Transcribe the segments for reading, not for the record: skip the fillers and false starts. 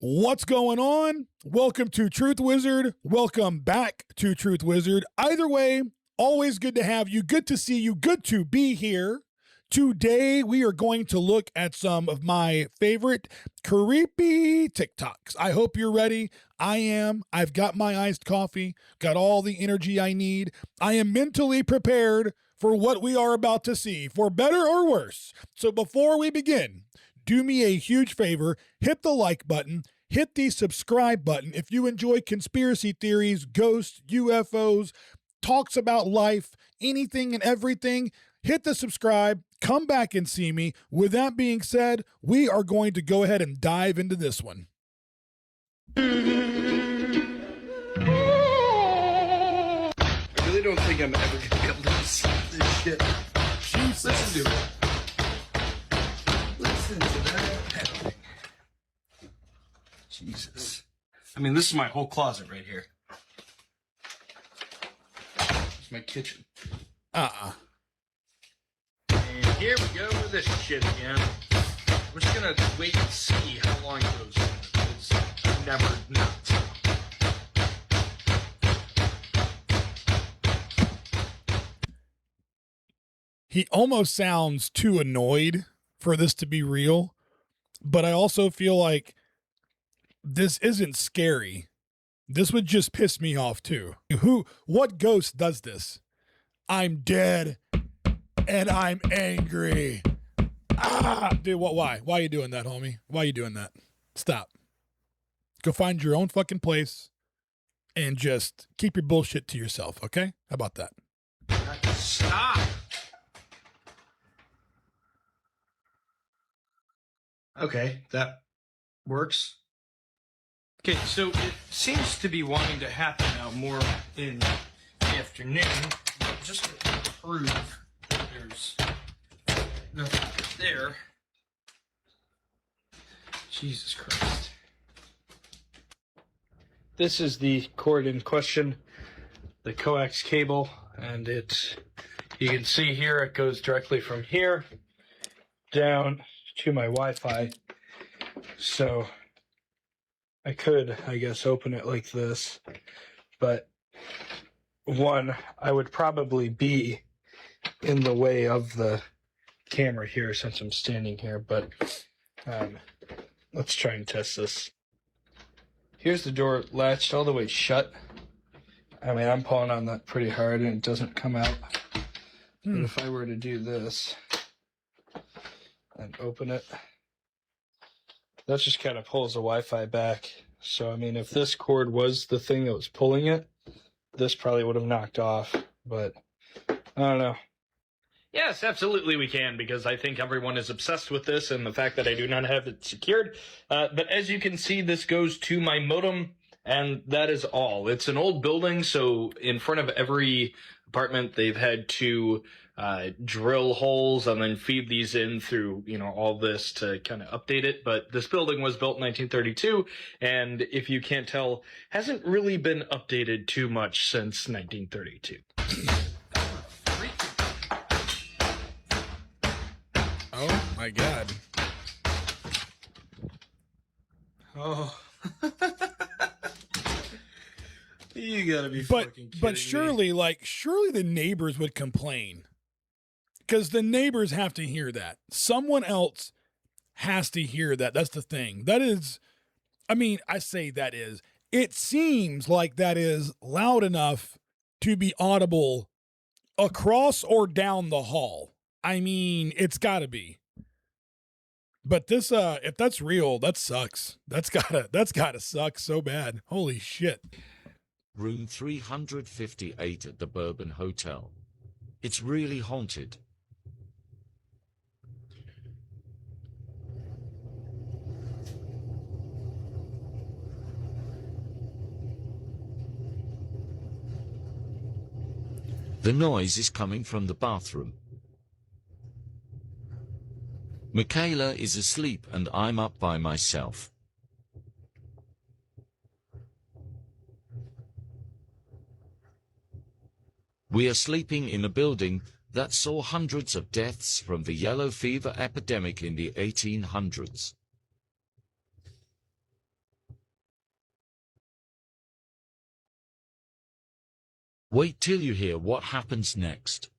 What's going on? Welcome to Truth Wizard. Welcome back to Truth Wizard. Either way, always good to have you. Good to see you. Good to be here. Today, we are going to look at some of my favorite creepy TikToks. I hope you're ready. I am. I've got my iced coffee, got all the energy I need. I am mentally prepared for what we are about to see, for better or worse. So before we begin, do me a huge favor, hit the like button, hit the subscribe button. If you enjoy conspiracy theories, ghosts, UFOs, talks about life, anything and everything, hit the subscribe, come back and see me. With that being said, we are going to go ahead and dive into this one. I really don't think I'm ever going to be able to see this shit. Jesus. Listen to it. Listen to that thing. Jesus. I mean, this is my whole closet right here. It's my kitchen. Uh-uh. And here we go with this shit again. We're just gonna wait and see how long it goes. It's never not. He almost sounds too annoyed for this to be real, but I also feel like this isn't scary. This would just piss me off too. What ghost does this? I'm dead and I'm angry. Ah, dude, why? Why are you doing that, homie? Why are you doing that? Stop. Go find your own fucking place and just keep your bullshit to yourself, okay? How about that? Stop! Okay, that works. Okay, so it seems to be wanting to happen now more in the afternoon, but just to prove that there's nothing there. Jesus Christ. This is the cord in question, the coax cable, and you can see here it goes directly from here down to my Wi-Fi. So I could, I guess, open it like this, but one, I would probably be in the way of the camera here since I'm standing here, but let's try and test this. Here's the door latched all the way shut. I mean, I'm pulling on that pretty hard and it doesn't come out. But if I were to do this and open it, that just kind of pulls the Wi-Fi back. So, I mean, if this cord was the thing that was pulling it, this probably would have knocked off. But, I don't know. Yes, absolutely we can, because I think everyone is obsessed with this and the fact that I do not have it secured. But as you can see, this goes to my modem, and that is all. It's an old building, so in front of every apartment, they've had to drill holes and then feed these in through, all this to kind of update it. But this building was built in 1932, and if you can't tell, hasn't really been updated too much since 1932. Oh my God. Oh. You gotta be fucking kidding But surely, me. Surely the neighbors would complain. Because the neighbors have to hear that. Someone else has to hear that. That's the thing. That is, it seems like that is loud enough to be audible across or down the hall. I mean, it's gotta be. But this, if that's real, that sucks. That's gotta suck so bad. Holy shit. Room 358 at the Bourbon Hotel. It's really haunted. The noise is coming from the bathroom. Michaela is asleep and I'm up by myself. We are sleeping in a building that saw hundreds of deaths from the yellow fever epidemic in the 1800s. Wait till you hear what happens next.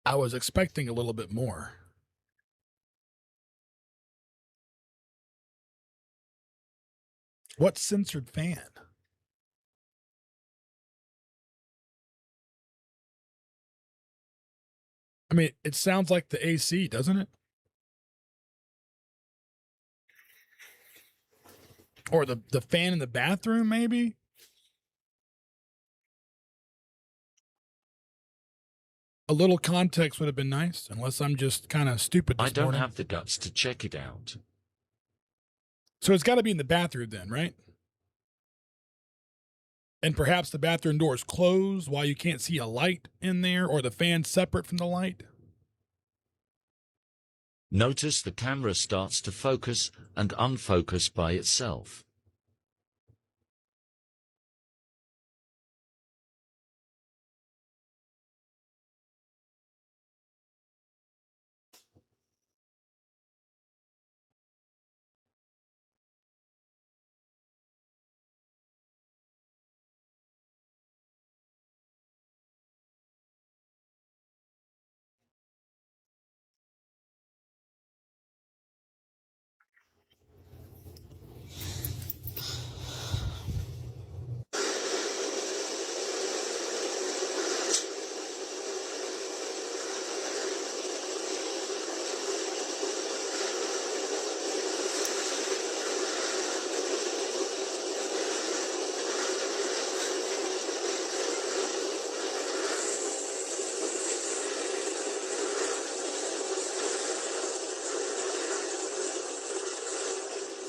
I was expecting a little bit more. What censored fan? I mean, it sounds like the AC, doesn't it? Or the fan in the bathroom, maybe? A little context would have been nice, unless I'm just kind of stupid this I don't morning. have the guts to check it out. So it's got to be in the bathroom then, right? And perhaps the bathroom door is closed while you can't see a light in there, or the fan separate from the light. Notice the camera starts to focus and unfocus by itself.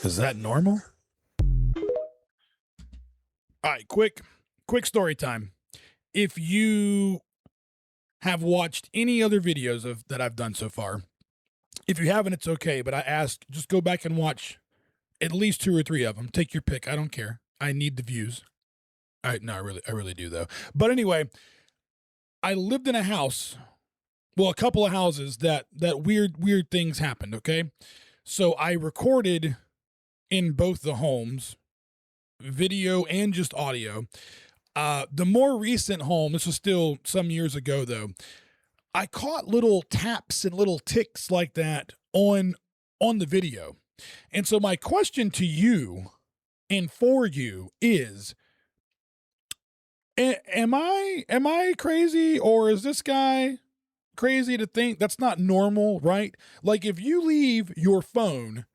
Is that normal? All right, quick story time. If you have watched any other videos of that I've done so far, if you haven't, it's okay. But I ask, just go back and watch at least 2 or 3 of them. Take your pick. I don't care. I need the views. I really do though. But anyway, I lived in a house, well, a couple of houses that weird things happened. Okay, so I recorded in both the homes, video and just audio. The more recent home, this was still some years ago though, I caught little taps and little ticks like that on the video. And so my question to you and for you is, am I crazy, or is this guy crazy to think that's not normal, right? Like if you leave your phone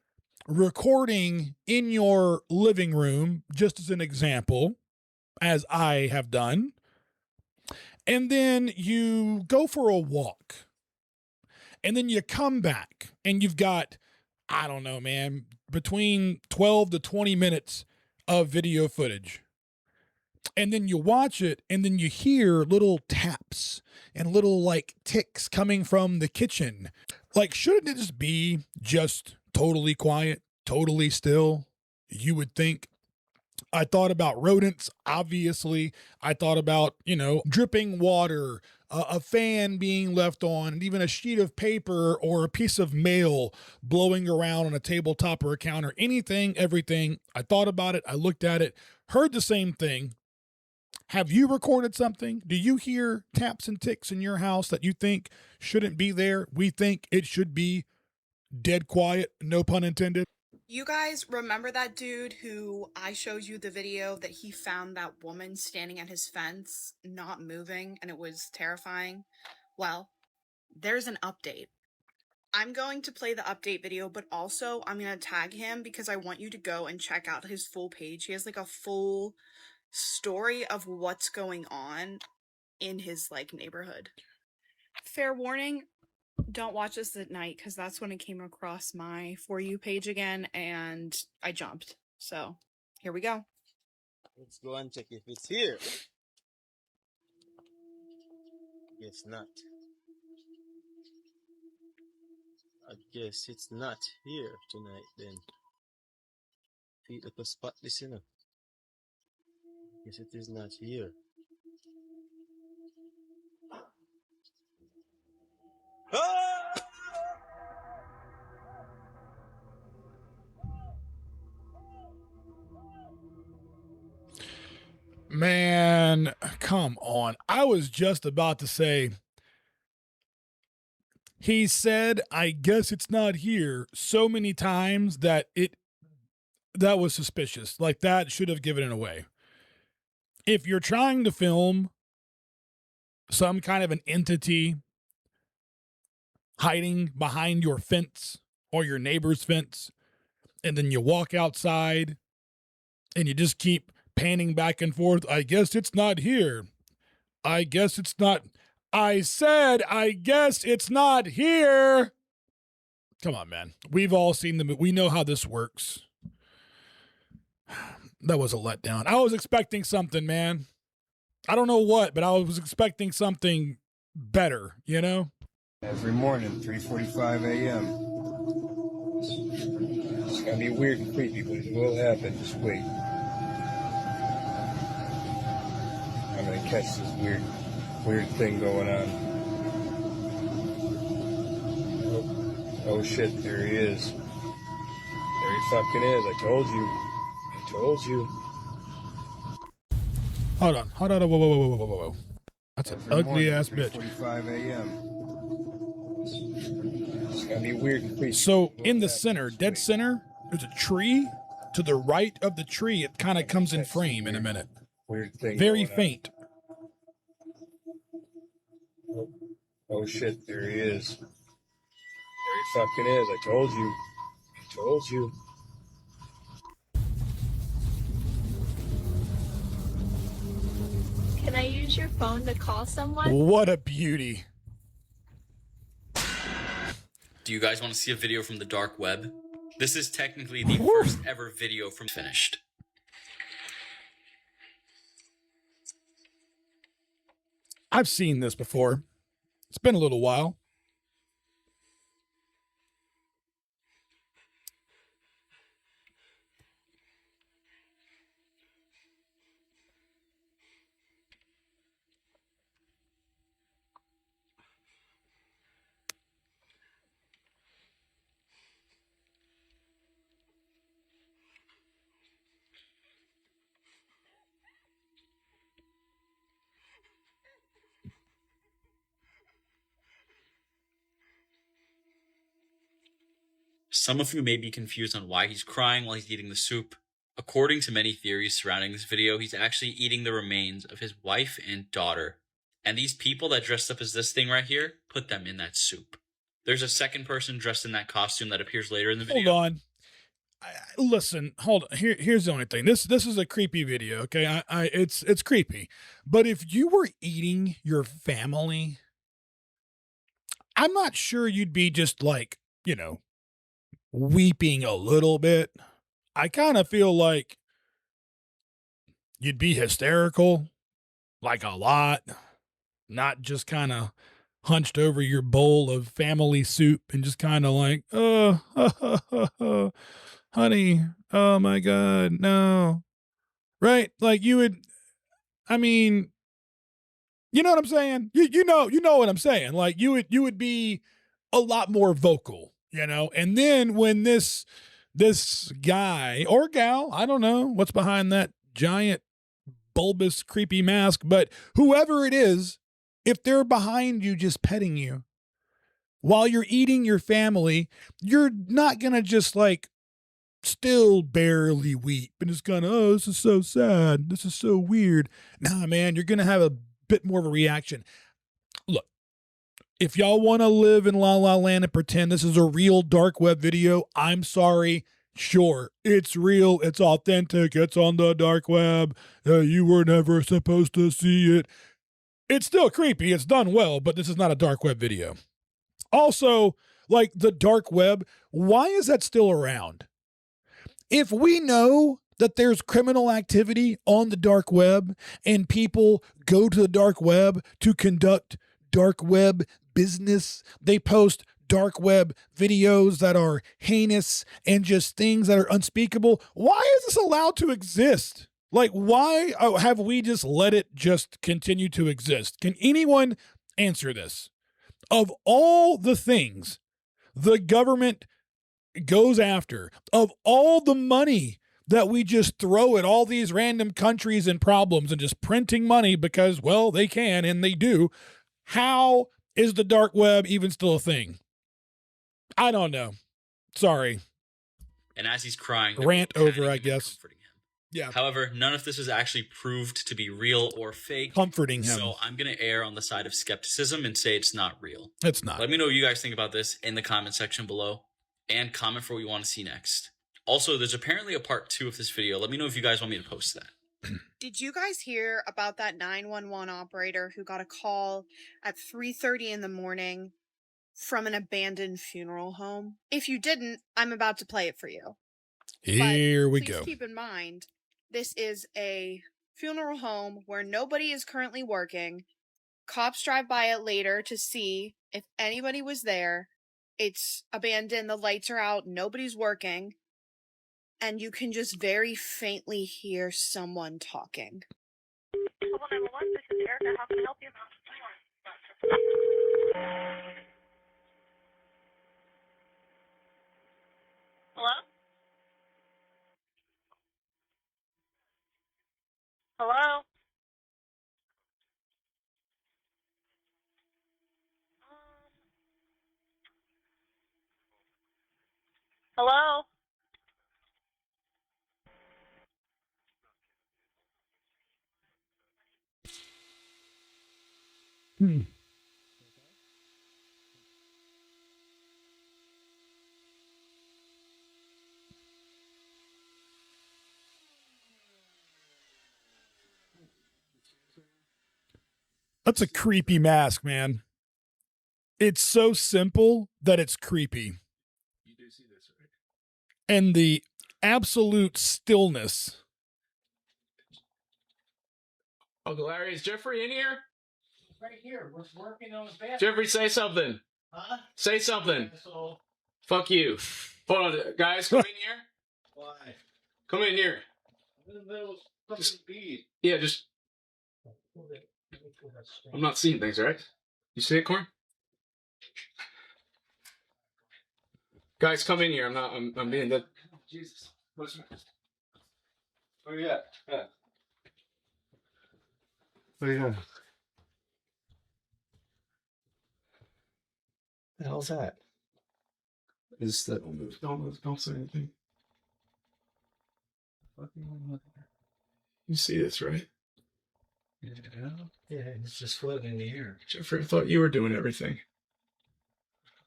recording in your living room, just as an example, as I have done, and then you go for a walk, and then you come back and you've got, I don't know, man, between 12 to 20 minutes of video footage. And then you watch it, and then you hear little taps and little like ticks coming from the kitchen. Like, shouldn't it just be just totally quiet, totally still? You would think. I thought about rodents, obviously. I thought about, dripping water, a fan being left on, and even a sheet of paper or a piece of mail blowing around on a tabletop or a counter. Anything, everything. I thought about it. I looked at it, heard the same thing. Have you recorded something? Do you hear taps and ticks in your house that you think shouldn't be there? We think it should be dead quiet, no pun intended. You guys remember that dude who I showed you the video that he found that woman standing at his fence, not moving, and it was terrifying? Well, there's an update. I'm going to play the update video, but also I'm going to tag him because I want you to go and check out his full page. He has like a full story of what's going on in his like neighborhood. Fair warning, don't watch this at night because that's when it came across my For You page again and I jumped. So here we go. Let's go and check if it's here. It's not. I guess it's not here tonight then. Feet like a spot this, Yes, it is not here. Ah! Man, come on. I was just about to say, he said, I guess it's not here so many times that that was suspicious. Like that should have given it away. If you're trying to film some kind of an entity hiding behind your fence or your neighbor's fence, and then you walk outside and you just keep panning back and forth, I guess it's not here. I guess it's not. I said, I guess it's not here. Come on, man. We've all seen the movie. We know how this works. That was a letdown. I was expecting something, man. I don't know what, but I was expecting something better, you know? Every morning, 3:45 a.m. It's gonna be weird and creepy, but it will happen. Just wait. I'm gonna catch this weird thing going on. Oh shit, there he is. There he fucking is. I told you. I told you. Hold on. Whoa. That's an ugly ass bitch. 3:45 a.m. It's gonna be weird and creepy. So in the center, dead center, there's a tree. To the right of the tree, it kind of comes in frame in a minute. Weird thing. Very faint. Oh shit, there he is. There he fucking is. I told you. I told you. Can I use your phone to call someone? What a beauty. Do you guys want to see a video from the dark web? This is technically the first ever video from finished. I've seen this before. It's been a little while. Some of you may be confused on why he's crying while he's eating the soup. According to many theories surrounding this video, he's actually eating the remains of his wife and daughter. And these people that dressed up as this thing right here, put them in that soup. There's a second person dressed in that costume that appears later in the video. Hold on. Listen, hold on. Here's the only thing. This is a creepy video, okay? It's creepy. But if you were eating your family, I'm not sure you'd be just like, you know, weeping a little bit. I kind of feel like you'd be hysterical, like a lot, not just kind of hunched over your bowl of family soup and just kind of like, honey, oh my God, no. Right? Like you would, I mean, you know what I'm saying? You know what I'm saying. Like you would be a lot more vocal, you know? And then when this guy or gal, I don't know what's behind that giant bulbous creepy mask, but whoever it is, if they're behind you just petting you while you're eating your family, you're not going to just like still barely weep and just kind of, oh, this is so sad. This is so weird. Nah, man, you're going to have a bit more of a reaction. Look, if y'all want to live in La La Land and pretend this is a real dark web video, I'm sorry. Sure, it's real. It's authentic. It's on the dark web. You were never supposed to see it. It's still creepy. It's done well, but this is not a dark web video. Also, like the dark web, why is that still around? If we know that there's criminal activity on the dark web and people go to the dark web to conduct dark web business, they post dark web videos that are heinous and just things that are unspeakable, why is this allowed to exist? Like, why have we just let it just continue to exist? Can anyone answer this? Of all the things the government goes after, of all the money that we just throw at all these random countries and problems and just printing money because, well, they can and they do, how is the dark web even still a thing? I don't know. Sorry. And as he's crying, they're Rant both over, patting I him and guess. comforting him. Yeah. However, none of this is actually proved to be real or fake. Comforting him. So I'm going to err on the side of skepticism and say it's not real. It's not. Let me know what you guys think about this in the comment section below. And comment for what you want to see next. Also, there's apparently a part 2 of this video. Let me know if you guys want me to post that. Did you guys hear about that 911 operator who got a call at 3:30 in the morning from an abandoned funeral home? If you didn't, I'm about to play it for you. Here we Please go. keep in mind, this is a funeral home where nobody is currently working. Cops drive by it later to see if anybody was there. It's abandoned, the lights are out, nobody's working, and you can just very faintly hear someone talking. Hello, 911, this is Erica. How can I help you? Hello? Hello? Hello? That's a creepy mask, man. It's so simple that it's creepy. You do see this, right? And the absolute stillness. Uncle Larry, is Jeffrey in here? Right here. We're working on his bathroom. Jeffrey, say something. Huh? Say something. Asshole. Fuck you. Hold on, guys, come in here. Why? Come in here. I'm in the middle of fucking bead. Yeah, just. I'm not seeing things, right? You see it, Corn? Guys, come in here. I'm being dead. Jesus. What's the matter? Where you at? Yeah. What are you doing? The hell's that? Is that Don't move. Don't move. Don't say anything. You see this, right? yeah, it's just floating in the air. Jeffrey, I thought you were doing everything.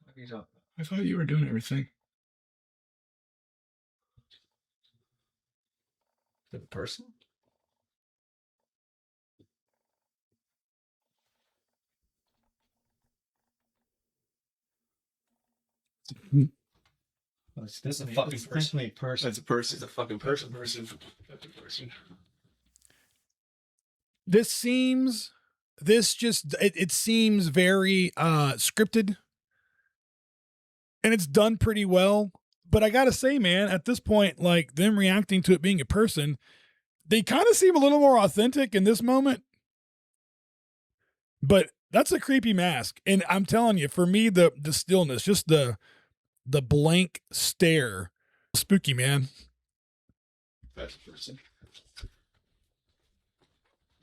What are you talking I thought you were doing everything. about? The person? That's a fucking person. That's a person. It's a fucking person. That's a person. This seems very scripted, and it's done pretty well. But I gotta say, man, at this point, like them reacting to it being a person, they kind of seem a little more authentic in this moment. But that's a creepy mask, and I'm telling you, for me, the stillness, just the blank stare, spooky, man. That's a person.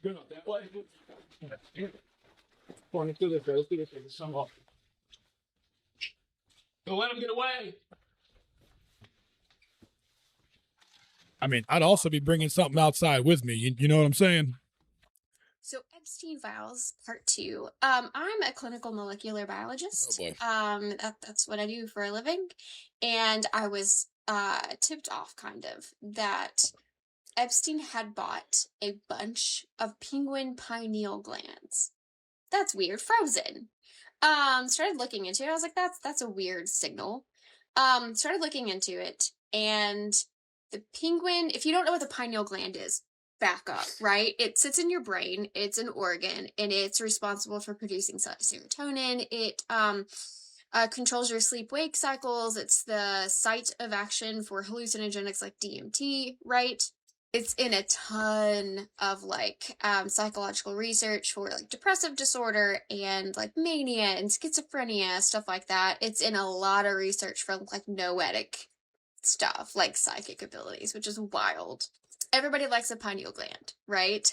Go not that way. Let's do this, let's do this. Get some off. Don't let him get away. I mean, I'd also be bringing something outside with me. You know what I'm saying? So Epstein Files Part 2. I'm a clinical molecular biologist. Oh, boy. That's what I do for a living. And I was tipped off kind of that Epstein had bought a bunch of penguin pineal glands. That's weird. Frozen. Started looking into it. I was like, that's a weird signal. Started looking into it, and the penguin, if you don't know what the pineal gland is, back up, right? It sits in your brain. It's an organ, and it's responsible for producing serotonin. It controls your sleep-wake cycles. It's the site of action for hallucinogenics like DMT, right? it's in a ton of like psychological research for like depressive disorder and like mania and schizophrenia, stuff like that. It's in a lot of research for like noetic stuff, like psychic abilities, which is wild. Everybody likes a pineal gland, right?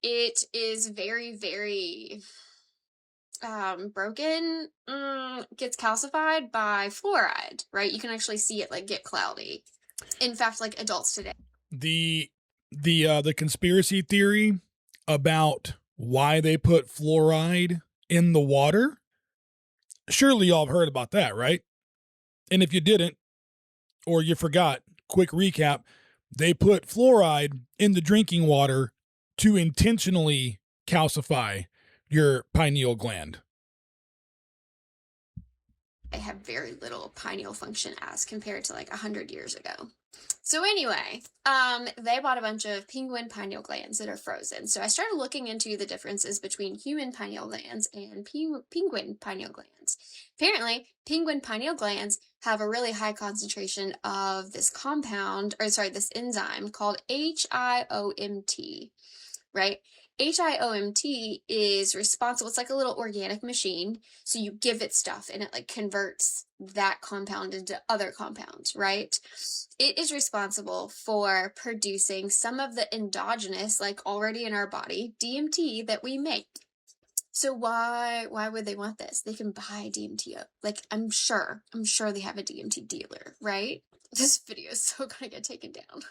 It is very, very broken, gets calcified by fluoride, right? You can actually see it like get cloudy. In fact, like adults today. The conspiracy theory about why they put fluoride in the water, surely y'all have heard about that, right? And if you didn't, or you forgot, quick recap, they put fluoride in the drinking water to intentionally calcify your pineal gland. They have very little pineal function as compared to like 100 years ago. So anyway, they bought a bunch of penguin pineal glands that are frozen. So I started looking into the differences between human pineal glands and penguin pineal glands. Apparently, penguin pineal glands have a really high concentration of this this enzyme called HIOMT, right? HIOMT is responsible. It's like a little organic machine. So you give it stuff and it like converts that compound into other compounds, right? It is responsible for producing some of the endogenous, like already in our body, DMT that we make. So why would they want this? They can buy DMT up. Like I'm sure they have a DMT dealer, right? This video is so gonna get taken down.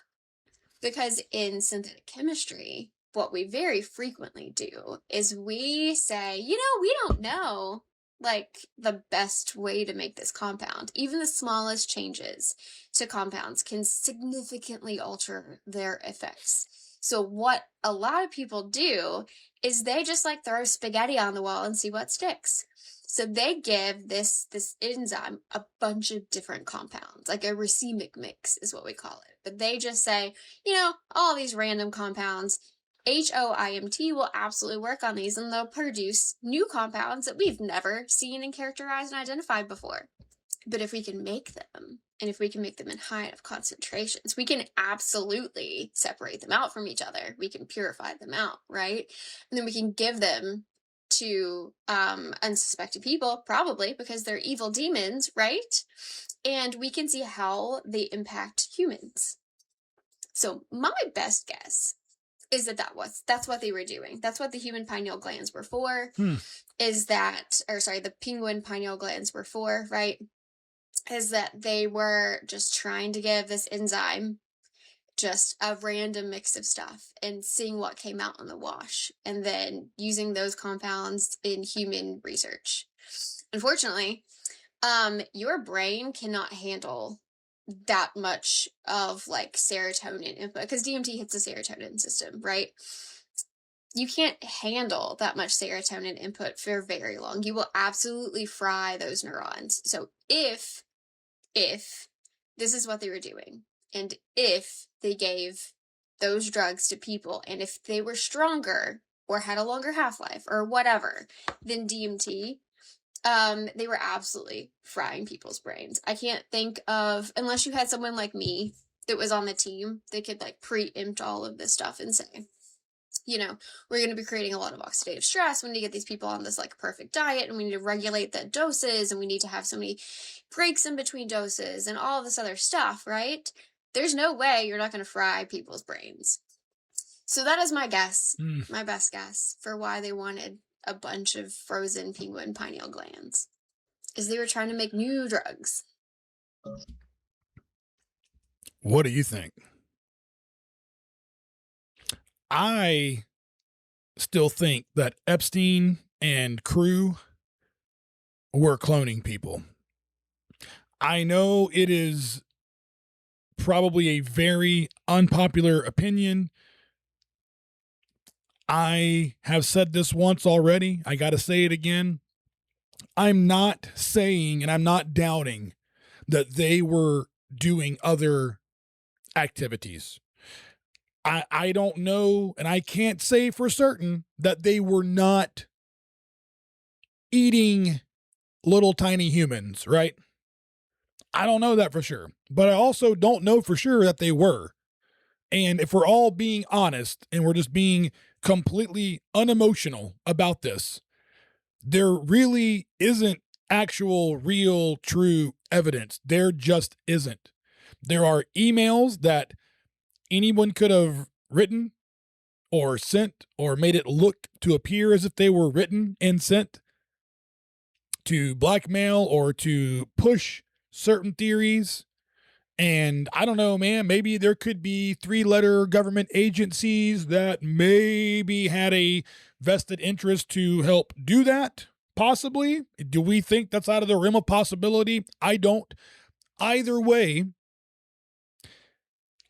Because in synthetic chemistry, what we very frequently do is we say, we don't know like the best way to make this compound. Even the smallest changes to compounds can significantly alter their effects. So what a lot of people do is they just like throw spaghetti on the wall and see what sticks. So they give this enzyme a bunch of different compounds, like a racemic mix is what we call it. But they just say, all these random compounds, HOIMT will absolutely work on these and they'll produce new compounds that we've never seen and characterized and identified before. But if we can make them, and if we can make them in high enough concentrations, we can absolutely separate them out from each other. We can purify them out, right? And then we can give them to unsuspected people, probably because they're evil demons, right? And we can see how they impact humans. So my best guess is that's what they were doing. That's what the human pineal glands were for. The penguin pineal glands were for, right? Is that they were just trying to give this enzyme just a random mix of stuff and seeing what came out in the wash and then using those compounds in human research. Unfortunately, your brain cannot handle that much of like serotonin input because DMT hits the serotonin system, right? You can't handle that much serotonin input for very long. You will absolutely fry those neurons. So if this is what they were doing, and if they gave those drugs to people, and if they were stronger or had a longer half-life or whatever than DMT, they were absolutely frying people's brains. I can't think of, unless you had someone like me that was on the team that could like preempt all of this stuff and say, we're going to be creating a lot of oxidative stress. We need to get these people on this like perfect diet and we need to regulate the doses and we need to have so many breaks in between doses and all this other stuff, right? There's no way you're not going to fry people's brains. So that is my guess, my best guess for why they wanted a bunch of frozen penguin pineal glands, is they were trying to make new drugs. What do you think? I still think that Epstein and crew were cloning people. I know it is probably a very unpopular opinion. I have said this once already. I got to say it again. I'm not saying and I'm not doubting that they were doing other activities. I don't know, and I can't say for certain that they were not eating little tiny humans, right? I don't know that for sure, but I also don't know for sure that they were. And if we're all being honest and we're just being completely unemotional about this, there really isn't actual, real, true evidence. There just isn't. There are emails that anyone could have written or sent or made it look to appear as if they were written and sent to blackmail or to push certain theories. And I don't know, man, maybe there could be 3-letter government agencies that maybe had a vested interest to help do that. Possibly. Do we think that's out of the realm of possibility? I don't. Either way,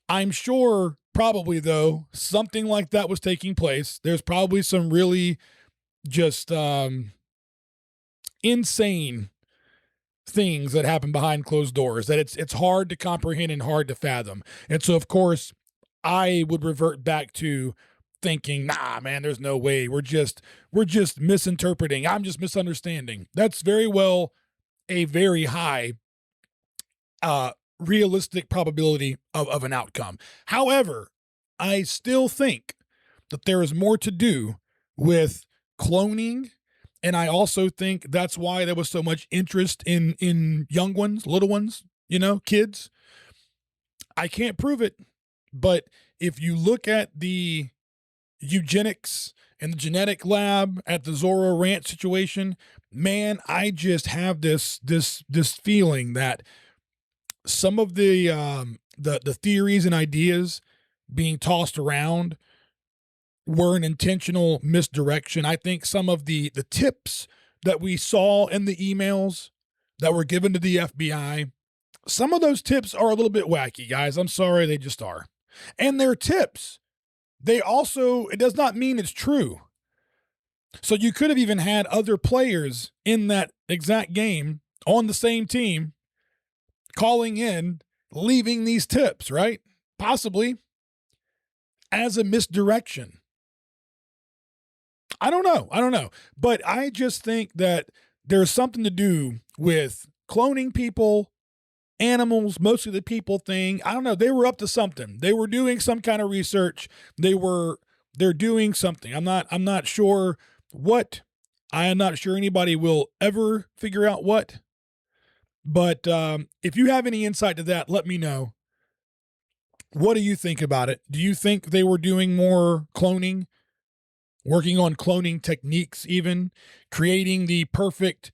I'm sure probably, though, something like that was taking place. There's probably some really just insane things that happen behind closed doors that it's hard to comprehend and hard to fathom. And so, of course, I would revert back to thinking, nah, man, there's no way. We're just misinterpreting. I'm just misunderstanding. That's very well a very high realistic probability of an outcome. However, I still think that there is more to do with cloning. And I also think that's why there was so much interest in young ones, little ones, kids. I can't prove it, but if you look at the eugenics and the genetic lab at the Zorro Ranch situation, man, I just have this feeling that some of the theories and ideas being tossed around were an intentional misdirection. I think some of the tips that we saw in the emails that were given to the FBI, some of those tips are a little bit wacky, guys. I'm sorry, they just are. And they're tips. It does not mean it's true. So you could have even had other players in that exact game on the same team calling in, leaving these tips, right? Possibly as a misdirection. I don't know. But I just think that there's something to do with cloning people, animals, mostly the people thing. I don't know. They were up to something. They were doing some kind of research. They're doing something. I'm not sure what. I am not sure anybody will ever figure out what. But if you have any insight to that, let me know. What do you think about it? Do you think they were doing more cloning, working on cloning techniques, even creating the perfect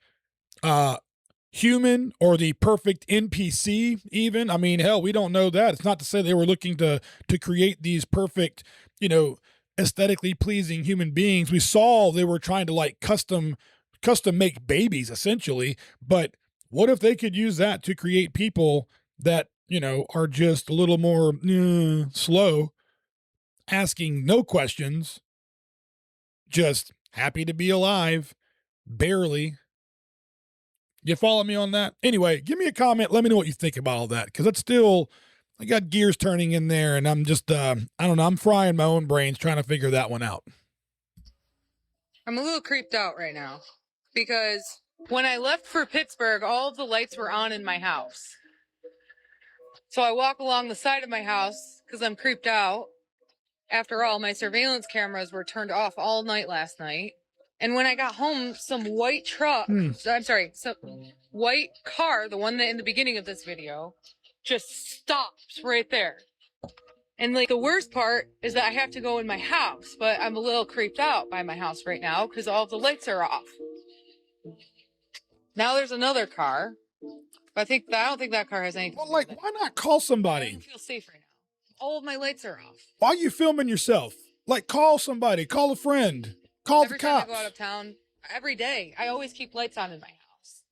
human or the perfect NPC even? I mean, hell, we don't know that. It's not to say they were looking to create these perfect, aesthetically pleasing human beings. We saw they were trying to like custom make babies essentially, but what if they could use that to create people that, are just a little more slow, asking no questions, just happy to be alive, barely. You follow me on that? Anyway, give me a comment. Let me know what you think about all that, because it's still, I got gears turning in there, and I'm just, I don't know, I'm frying my own brains trying to figure that one out. I'm a little creeped out right now because when I left for Pittsburgh, all of the lights were on in my house. So I walk along the side of my house because I'm creeped out. After all, my surveillance cameras were turned off all night last night. And when I got home, some white some white car, the one that in the beginning of this video, just stops right there. And like the worst part is that I have to go in my house, but I'm a little creeped out by my house right now because all the lights are off. Now there's another car. But I don't think that car has anything. Well, like, why not call somebody? I don't feel safe right now. All of my lights are off. Why are you filming yourself? Like, call somebody, call a friend, call the cops. Every time I go out of town, every day, I always keep lights on in my house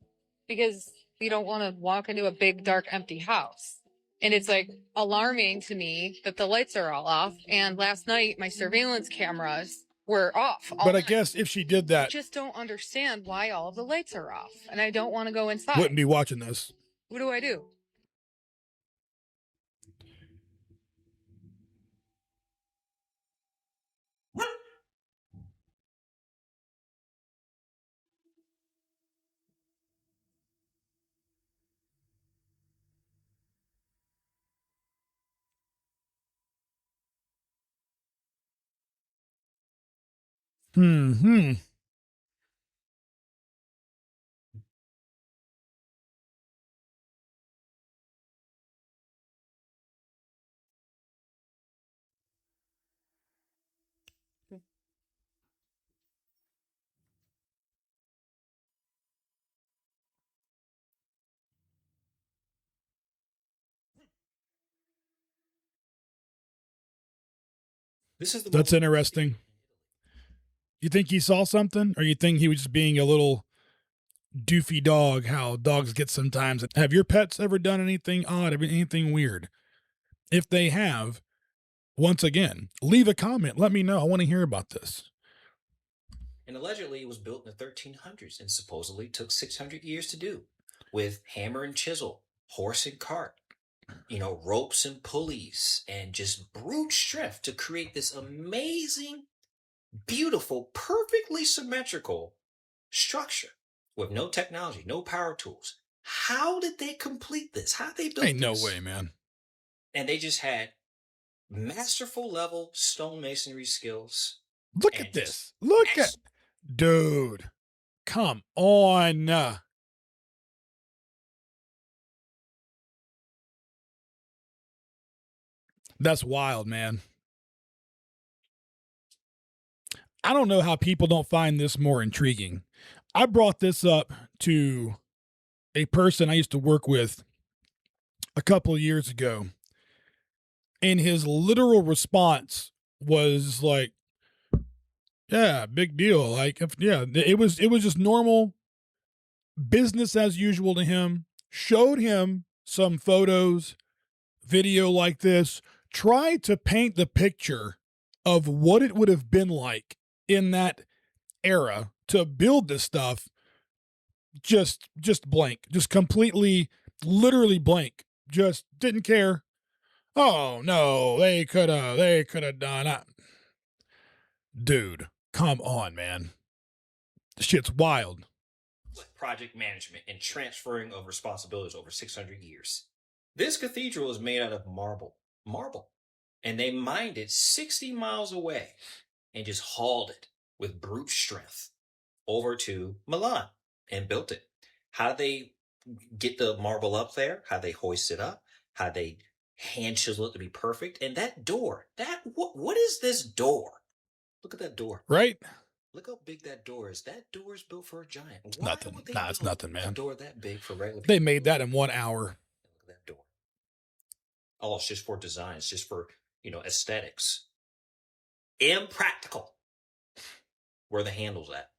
because you don't want to walk into a big, dark, empty house. And it's like alarming to me that the lights are all off. And last night, my surveillance cameras were off. But I guess if she did that, I just don't understand why all of the lights are off. And I don't want to go inside. Wouldn't be watching this. What do I do? Hmm. That's interesting. You think he saw something, or you think he was just being a little doofy dog? How dogs get sometimes. Have your pets ever done anything odd, anything weird? If they have, once again, leave a comment. Let me know. I want to hear about this. And allegedly it was built in the 1300s and supposedly took 600 years to do, with hammer and chisel, horse and cart, ropes and pulleys, and just brute strength to create this amazing, beautiful, perfectly symmetrical structure with no technology, no power tools. How did they complete this? How did they build Ain't no this? way, man. And they just had masterful level stonemasonry skills. Look at this. Look at, dude. Come on. That's wild, man. I don't know how people don't find this more intriguing. I brought this up to a person I used to work with a couple of years ago, and his literal response was like, yeah, big deal. Like, it was just normal business as usual to him. Showed him some photos, video like this, tried to paint the picture of what it would have been like in that era to build this stuff. Just blank, just completely, literally blank. Just didn't care. Oh no, they could have done it. Dude, come on, man. This shit's wild. Project management and transferring of responsibilities over 600 years. This cathedral is made out of marble, and they mined it 60 miles away and just hauled it with brute strength over to Milan and built it. How did they get the marble up there? How they hoist it up? How they hand chisel it to be perfect? And that door, what is this door? Look at that door. Right? Look how big that door is. That door is built for a giant. It's nothing. Nah, it's nothing, man. A door that big for regular people? They made that in 1 hour. Look at that door. Oh, it's just for design. It's just for, aesthetics. Impractical. Where the handle's at.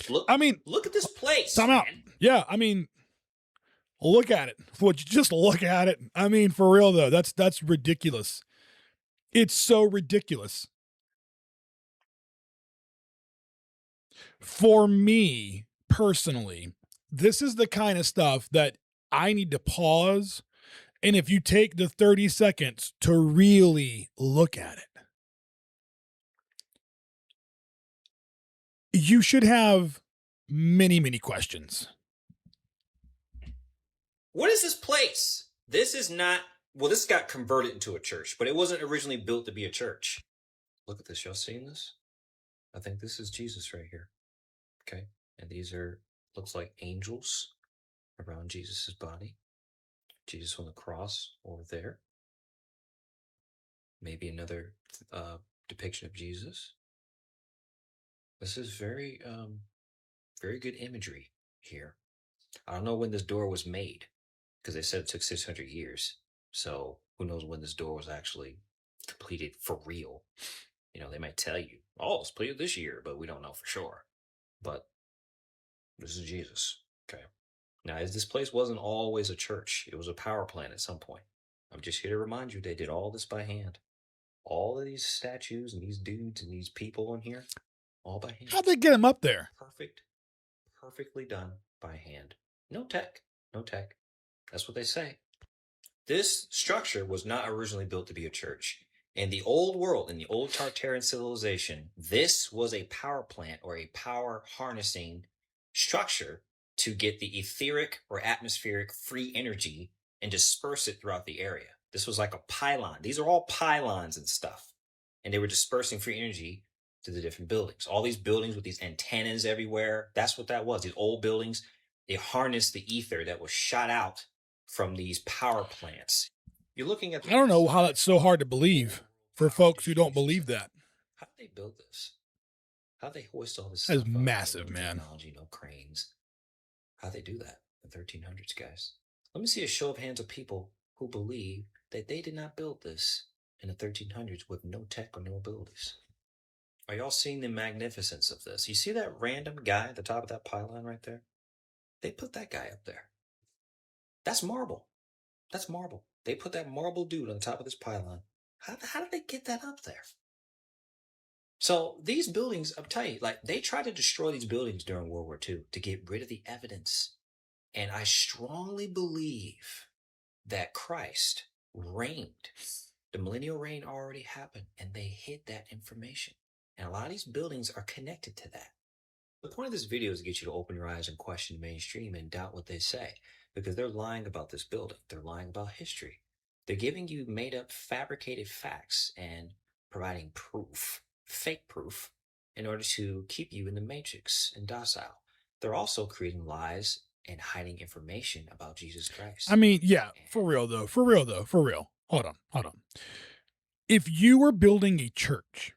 Look at this place. Time out. Yeah, look at it. Would you just look at it? For real though, that's ridiculous. It's so ridiculous. For me personally, this is the kind of stuff that I need to pause. And if you take the 30 seconds to really look at it, you should have many, many questions. What is this place? This is not, this got converted into a church, but it wasn't originally built to be a church. Look at this. Y'all seeing this? I think this is Jesus right here. Okay. And these looks like angels around Jesus's body. Jesus on the cross over there. Maybe another depiction of Jesus. This is very, very good imagery here. I don't know when this door was made, because they said it took 600 years. So who knows when this door was actually completed for real. They might tell you, oh, it's completed this year, but we don't know for sure. But this is Jesus. Okay. Now, this place wasn't always a church. It was a power plant at some point. I'm just here to remind you, they did all this by hand. All of these statues and these dudes and these people in here, all by hand. How'd they get them up there? Perfectly done by hand. No tech. That's what they say. This structure was not originally built to be a church. In the old world, in the old Tartarian civilization, this was a power plant or a power harnessing structure to get the etheric or atmospheric free energy and disperse it throughout the area. This was like a pylon. These are all pylons and stuff. And they were dispersing free energy to the different buildings. All these buildings with these antennas everywhere, that's what that was. These old buildings, they harnessed the ether that was shot out from these power plants. You're looking at I don't know how that's so hard to believe for folks who don't believe that. How did they build this? How did they hoist all this That's stuff up? massive, No man. technology, no cranes. How'd they do that in the 1300s, guys? Let me see a show of hands of people who believe that they did not build this in the 1300s with no tech or no abilities. Are y'all seeing the magnificence of this? You see that random guy at the top of that pylon right there? They put that guy up there. That's marble. That's marble. They put that marble dude on top of this pylon. How did they get that up there? So these buildings, I'm telling you, like they tried to destroy these buildings during World War II to get rid of the evidence. And I strongly believe that Christ reigned. The millennial reign already happened and they hid that information. And a lot of these buildings are connected to that. The point of this video is to get you to open your eyes and question the mainstream and doubt what they say, because they're lying about this building. They're lying about history. They're giving you made up, fabricated facts and providing proof, fake proof, in order to keep you in the matrix and docile. They're also creating lies and hiding information about Jesus Christ. I mean, yeah, for real though. Hold on. If you were building a church,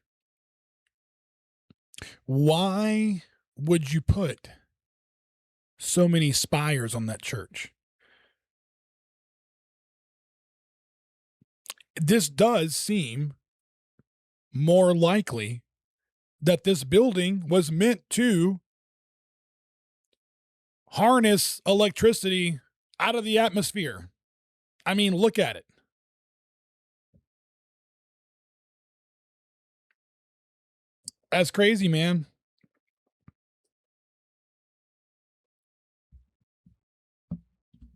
why would you put so many spires on that church? This does seem more likely that this building was meant to harness electricity out of the atmosphere. I mean, look at it. That's crazy, man.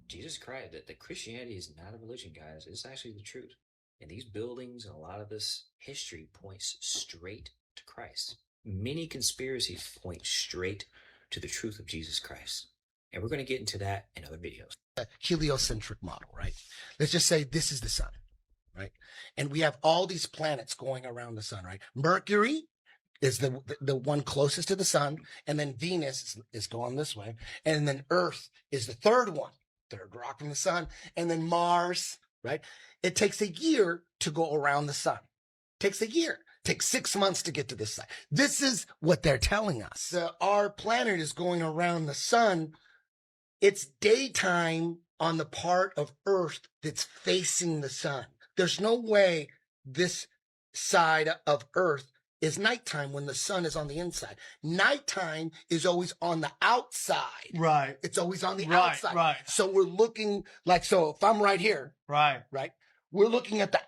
Jesus Christ, that Christianity is not a religion, guys. It's actually the truth. And these buildings and a lot of this history points straight to Christ. Many conspiracies point straight to the truth of Jesus Christ. And we're going to get into that in other videos. A heliocentric model, right? Let's just say this is the sun, right? And we have all these planets going around the sun, right? Mercury is the one closest to the sun, and then Venus is going this way, and then Earth is the third rock from the sun, and then Mars, right? It takes a year to go around the sun. Takes a year. Takes 6 months to get to this side. This is what they're telling us. Our planet is going around the sun. It's daytime on the part of Earth that's facing the sun. There's no way this side of Earth is nighttime when the sun is on the inside. Nighttime is always on the outside. Right. It's always on the outside. Right. So we're looking like, so if I'm right here. Right. We're looking at the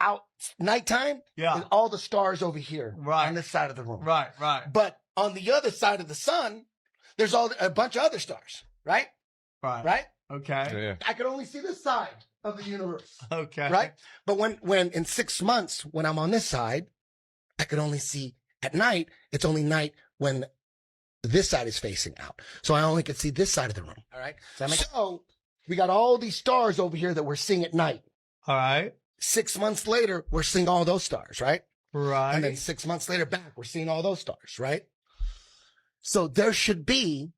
nighttime. Yeah. And all the stars over here. Right. On this side of the room. Right. But on the other side of the sun, there's a bunch of other stars. Right. Okay. Yeah. I could only see this side of the universe. Okay. Right. But when in 6 months, when I'm on this side, I could only see at night. It's only night when this side is facing out. So I only could see this side of the room. All right. So we got all these stars over here that we're seeing at night. All right. 6 months later, we're seeing all those stars. Right. Right. And then 6 months later back, we're seeing all those stars. Right. So there should be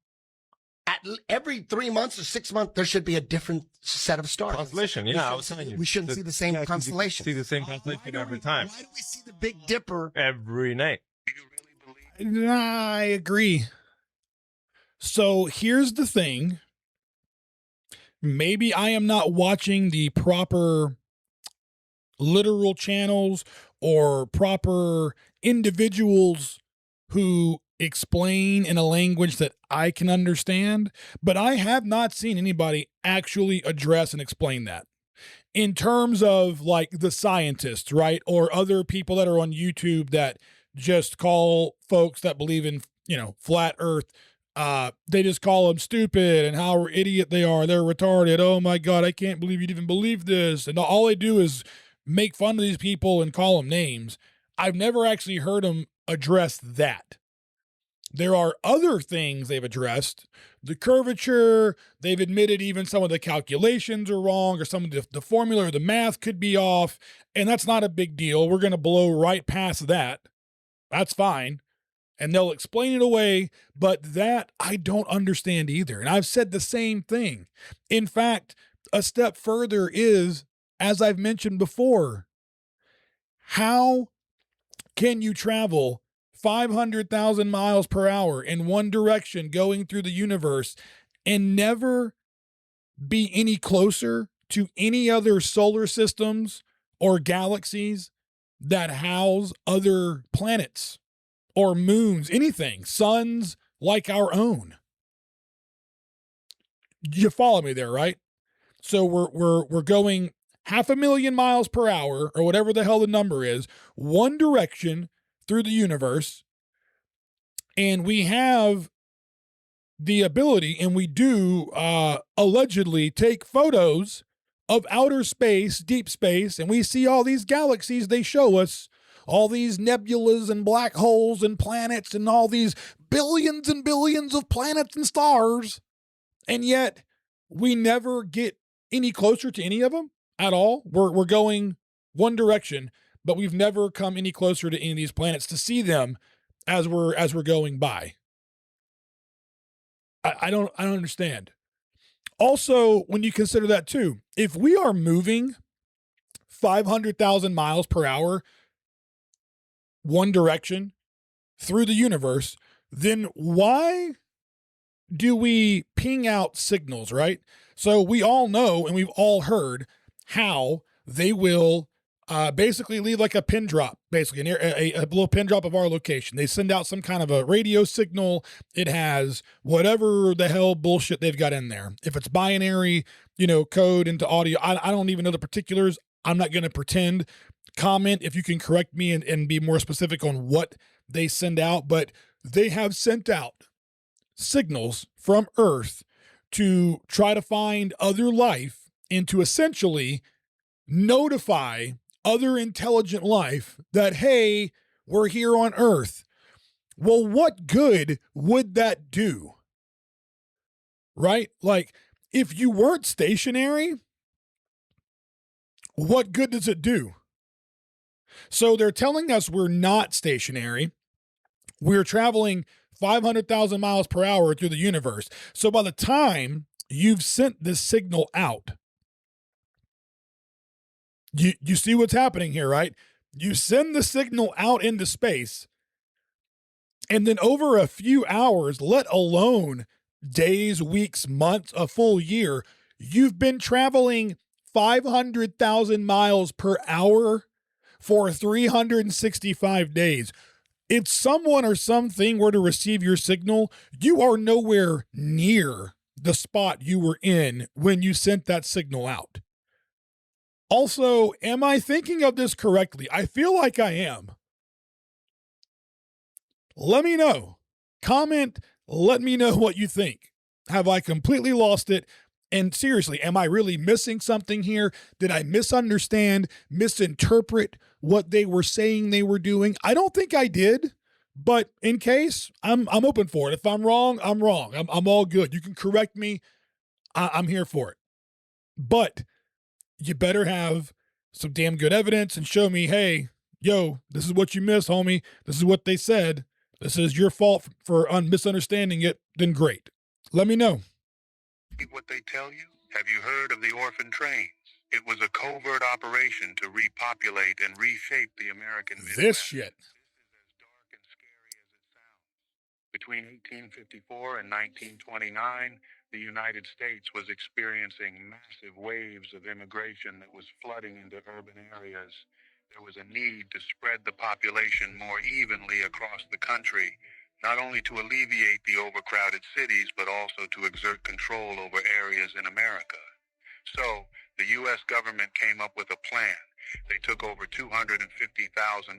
every 3 months or 6 months, there should be a different set of stars. Constellation, yeah, I was telling you. We shouldn't see the same constellation. See the same constellation every time. Why do we see the Big Dipper every night? I agree. So here's the thing. Maybe I am not watching the proper literal channels or proper individuals who explain in a language that I can understand, but I have not seen anybody actually address and explain that in terms of like the scientists, right? Or other people that are on YouTube that just call folks that believe in, flat earth. They just call them stupid and how idiot they are. They're retarded. Oh my God, I can't believe you'd even believe this. And all they do is make fun of these people and call them names. I've never actually heard them address that. There are other things they've addressed. The curvature, they've admitted even some of the calculations are wrong or some of the formula or the math could be off, and that's not a big deal. We're going to blow right past that. That's fine. and they'll explain it away, but that I don't understand either. And I've said the same thing. In fact, a step further is, as I've mentioned before, how can you travel 500,000 miles per hour in one direction going through the universe and never be any closer to any other solar systems or galaxies that house other planets or moons, anything, suns like our own? You follow me there, right? So we're going 500,000 miles per hour, or whatever the hell the number is, one direction through the universe, and we have the ability, and we do allegedly take photos of outer space, deep space, and we see all these galaxies they show us, all these nebulas and black holes and planets and all these billions and billions of planets and stars, and yet we never get any closer to any of them at all. We're going one direction, but we've never come any closer to any of these planets to see them as we're going by. I don't understand. Also, when you consider that too, if we are moving 500,000 miles per hour one direction through the universe, then why do we ping out signals, right? So we all know, and we've all heard how they will basically leave like a pin drop, basically a little pin drop of our location. They send out some kind of a radio signal. It has whatever the hell bullshit they've got in there. If it's binary, code into audio, I don't even know the particulars. I'm not going to pretend. Comment if you can correct me and be more specific on what they send out, but they have sent out signals from Earth to try to find other life and to essentially notify other intelligent life that, hey, we're here on Earth. Well, what good would that do? Right? Like, if you weren't stationary, what good does it do? So they're telling us we're not stationary. We're traveling 500,000 miles per hour through the universe. So by the time you've sent this signal out, you see what's happening here, right? You send the signal out into space, and then over a few hours, let alone days, weeks, months, a full year, you've been traveling 500,000 miles per hour for 365 days. If someone or something were to receive your signal, you are nowhere near the spot you were in when you sent that signal out. Also, am I thinking of this correctly? I feel like I am. Let me know. Comment, let me know what you think. Have I completely lost it? And seriously, am I really missing something here? Did I misunderstand, misinterpret what they were saying they were doing? I don't think I did, but in case, I'm open for it. If I'm wrong, I'm wrong. I'm all good. You can correct me. I'm here for it. But you better have some damn good evidence and show me, hey, yo, this is what you missed, homie. This is what they said. This is your fault for misunderstanding it. Then great. Let me know. What they tell you? Have you heard of the orphan trains? It was a covert operation to repopulate and reshape the American Midwest. This shit. Between 1854 and 1929, the United States was experiencing massive waves of immigration that was flooding into urban areas. There was a need to spread the population more evenly across the country, not only to alleviate the overcrowded cities, but also to exert control over areas in America. So, the U.S. government came up with a plan. They took over 250,000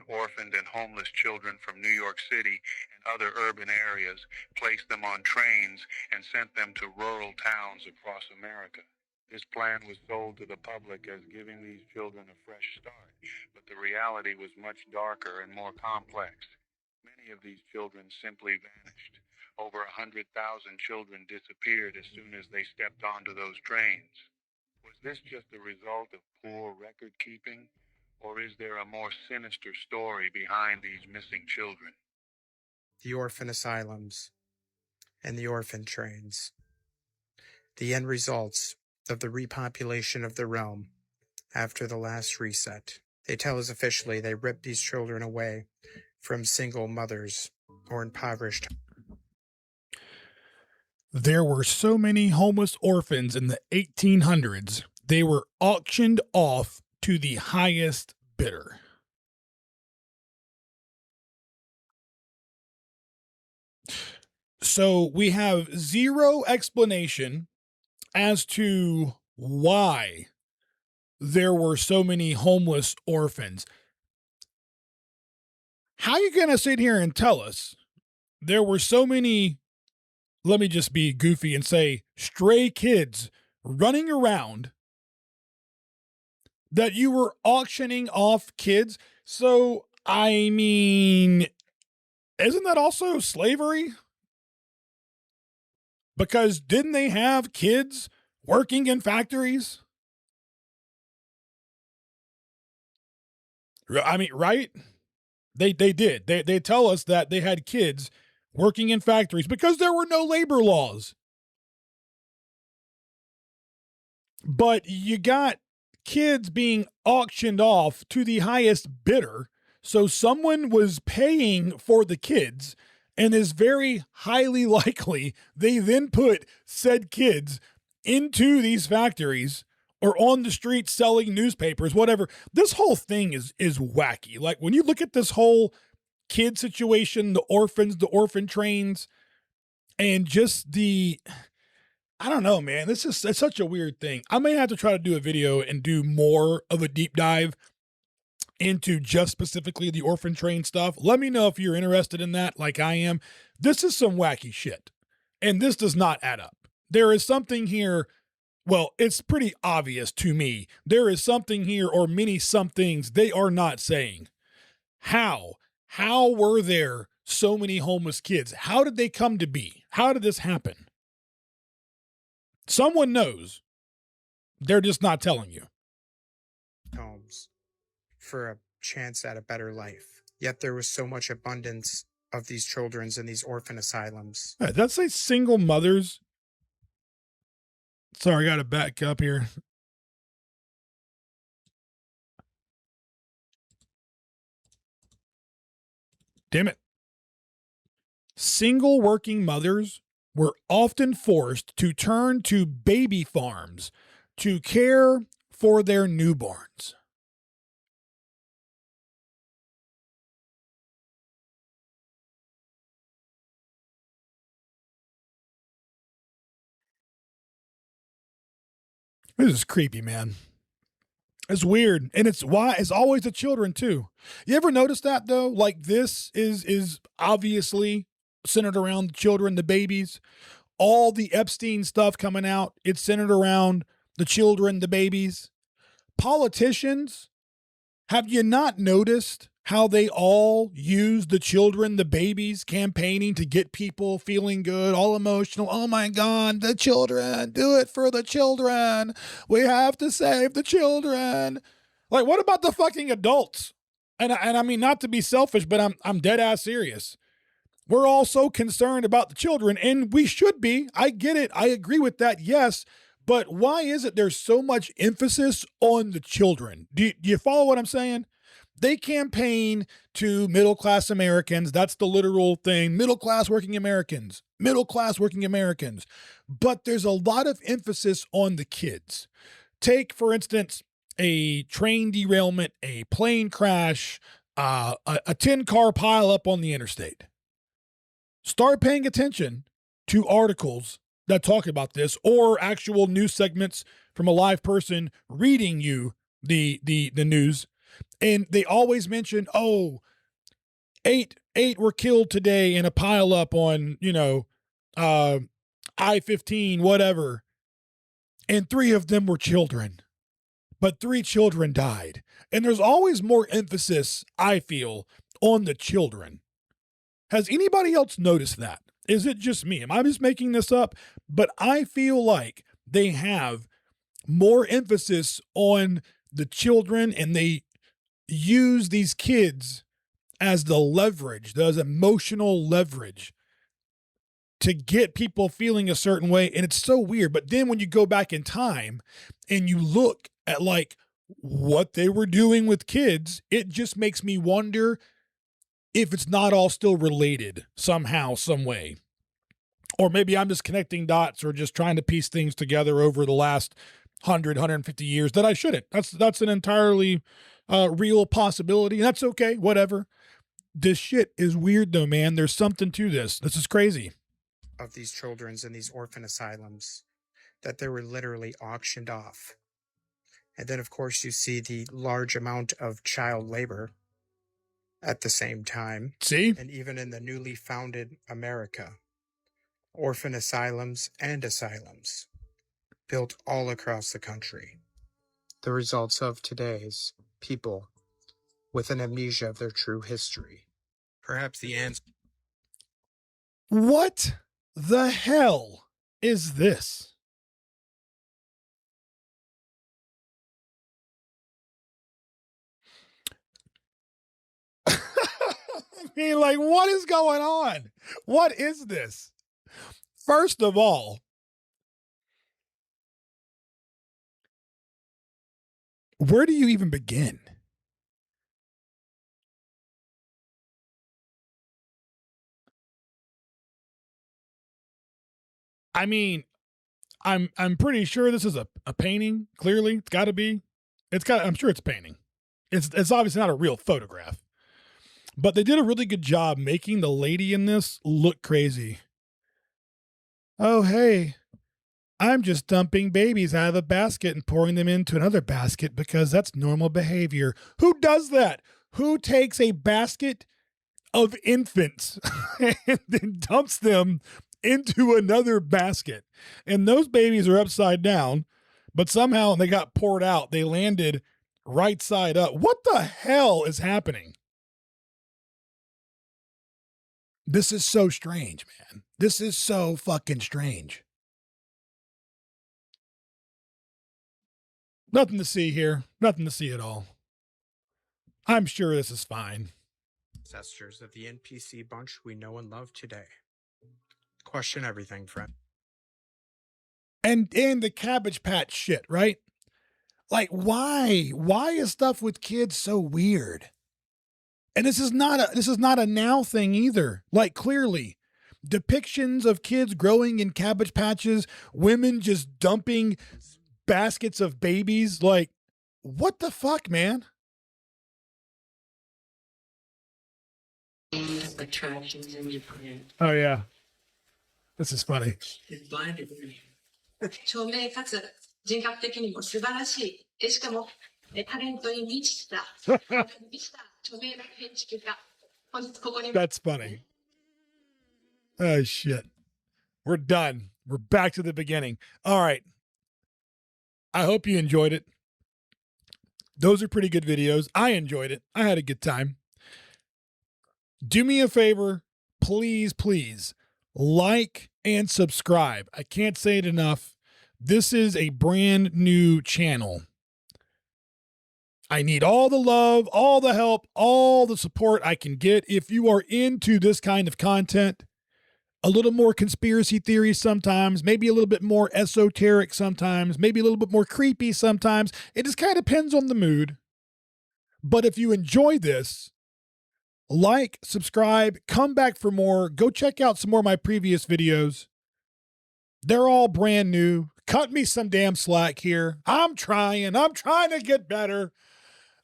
orphaned and homeless children from New York City and other urban areas, placed them on trains, and sent them to rural towns across America. This plan was sold to the public as giving these children a fresh start, but the reality was much darker and more complex. Many of these children simply vanished. Over 100,000 children disappeared as soon as they stepped onto those trains. Was this just a result of poor record keeping, or is there a more sinister story behind these missing children? the orphan asylums, and the orphan trains. The end results of the repopulation of the realm after the last reset. They tell us officially they ripped these children away from single mothers or impoverished. There were so many homeless orphans in the 1800s, they were auctioned off to the highest bidder. So we have zero explanation as to why there were so many homeless orphans. How are you going to sit here and tell us there were so many, let me just be goofy and say, stray kids running around, that you were auctioning off kids? So, I mean, isn't that also slavery? Because didn't they have kids working in factories? I mean, right? They did. They tell us that they had kids working in factories because there were no labor laws. But you got kids being auctioned off to the highest bidder. So someone was paying for the kids, and is very highly likely they then put said kids into these factories or on the street selling newspapers, whatever. This whole thing is wacky. Like, when you look at this whole kid situation, the orphans, the orphan trains, and just I don't know, man. It's such a weird thing. I may have to try to do a video and do more of a deep dive into just specifically the orphan train stuff. Let me know if you're interested in that, like I am. This is some wacky shit, and this does not add up. There is something here. Well, it's pretty obvious to me. There is something here, or many somethings they are not saying. How were there so many homeless kids? How did they come to be? How did this happen? Someone knows. They're just not telling you. Homes for a chance at a better life. Yet there was so much abundance of these children in these orphan asylums. Did that say single mothers? Sorry, I got to back up here. Damn it. Single working mothers were often forced to turn to baby farms to care for their newborns. This is creepy, man. It's weird. And it's always the children too. You ever notice that though? Like, this is obviously centered around the children, the babies. All the Epstein stuff coming out, it's centered around the children, the babies. Politicians, have you not noticed how they all use the children, the babies, campaigning to get people feeling good, all emotional? Oh my God, the children, do it for the children. We have to save the children. Like, what about the fucking adults? And I mean, not to be selfish, but I'm dead ass serious. We're all so concerned about the children, and we should be. I get it. I agree with that. Yes. But why is it there's so much emphasis on the children? Do you follow what I'm saying? They campaign to middle-class Americans. That's the literal thing. Middle-class working Americans. Middle-class working Americans. But there's a lot of emphasis on the kids. Take, for instance, a train derailment, a plane crash, a 10-car pileup on the interstate. Start paying attention to articles that talk about this, or actual news segments from a live person reading you the news. And they always mention, eight were killed today in a pileup on, I-15, whatever. And 3 of them were children. But 3 children died. And there's always more emphasis, I feel, on the children. Has anybody else noticed that? Is it just me? Am I just making this up? But I feel like they have more emphasis on the children, and they use these kids as the leverage, the emotional leverage to get people feeling a certain way. And it's so weird. But then when you go back in time and you look at like what they were doing with kids, it just makes me wonder if it's not all still related somehow, some way. Or maybe I'm just connecting dots or just trying to piece things together over the last 150 years that I shouldn't. That's an entirely real possibility. And that's okay, whatever. This shit is weird though, man. There's something to this. This is crazy. Of these children's in these orphan asylums, that they were literally auctioned off. And then, of course, you see the large amount of child labor at the same time. See? And even in the newly founded America, orphan asylums and asylums built all across the country. The results of today's people with an amnesia of their true history. Perhaps the answer. What the hell is this? I mean, like, what is going on? What is this? First of all, where do you even begin? I mean, I'm pretty sure this is a painting. Clearly, it's got to be. I'm sure it's a painting. It's obviously not a real photograph. But they did a really good job making the lady in this look crazy. Oh, hey, I'm just dumping babies out of a basket and pouring them into another basket because that's normal behavior. Who does that? Who takes a basket of infants and then dumps them into another basket? And those babies are upside down, but somehow they got poured out. They landed right side up. What the hell is happening? This is so strange, man. This is so fucking strange. Nothing to see here. Nothing to see at all. I'm sure this is fine. Ancestors of the NPC bunch we know and love today. Question everything, friend. And the Cabbage Patch shit, right? Like, why? Why is stuff with kids so weird? And this is not a now thing either. Like, clearly, depictions of kids growing in cabbage patches, women just dumping baskets of babies. Like, what the fuck, man? Oh yeah, this is funny. 著名かつ人格的にも素晴らしい。しかもタレントに満ちた著名な建築家。本日ここに。That's funny. Oh shit. We're done. We're back to the beginning. All right. I hope you enjoyed it. Those are pretty good videos. I enjoyed it. I had a good time. Do me a favor, please, please like and subscribe. I can't say it enough. This is a brand new channel. I need all the love, all the help, all the support I can get. If you are into this kind of content, a little more conspiracy theories sometimes, maybe a little bit more esoteric sometimes, maybe a little bit more creepy sometimes. It just kind of depends on the mood. But if you enjoy this, like, subscribe, come back for more. Go check out some more of my previous videos. They're all brand new. Cut me some damn slack here. I'm trying to get better.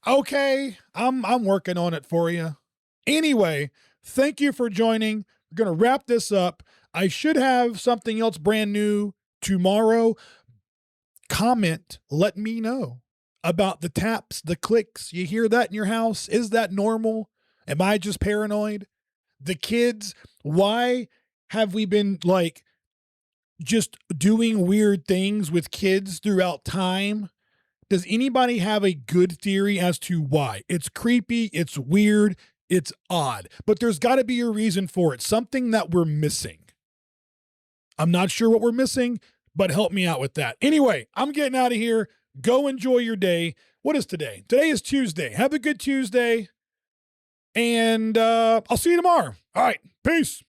Okay, I'm working on it for you. Anyway, thank you for joining. We're going to wrap this up. I should have something else brand new tomorrow. Comment, let me know about the taps, the clicks. You hear that in your house? Is that normal? Am I just paranoid? The kids, why have we been like just doing weird things with kids throughout time? Does anybody have a good theory as to why? It's creepy, it's weird, it's odd, but there's got to be a reason for it, something that we're missing. I'm not sure what we're missing, but help me out with that. Anyway, I'm getting out of here. Go enjoy your day. What is today? Today is Tuesday. Have a good Tuesday. And I'll see you tomorrow. All right. Peace.